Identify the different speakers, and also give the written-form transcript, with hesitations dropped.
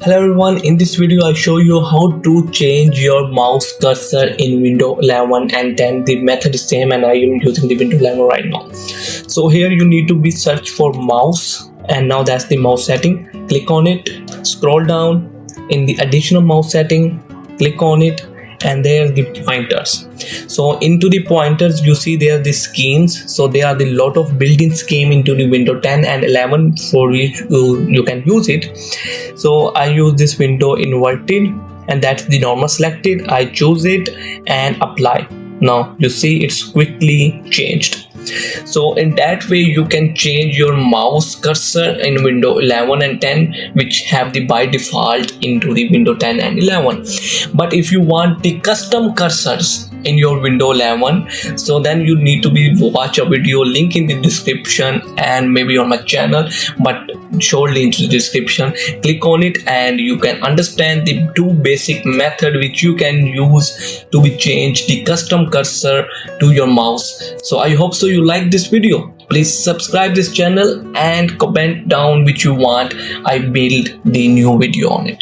Speaker 1: Hello everyone, in this video I show you how to change your mouse cursor in Windows 11 and 10. The method is same and I am using the Windows 11 right now. So here you need to be search for mouse, and now that's the mouse setting. Click on it, scroll down in the additional mouse setting, click on it, and there are the pointers. So into the pointers you see there are the schemes. So there are the lot of built-in scheme into the Windows 10 and 11 for which you can use it. So I use this window inverted, and that's the normal selected. I choose it and apply. Now you see it's quickly changed. So in that way you can change your mouse cursor in Windows 11 and 10, which have the by default into the Windows 10 and 11. But if you want the custom cursors in your Windows 11, so then you need to be watch a video, link in the description and maybe on my channel, but surely into the description. Click on it and you can understand the two basic method which you can use to be change the custom cursor to your mouse. So I hope so you like this video. Please subscribe this channel and comment down which you want I build the new video on it.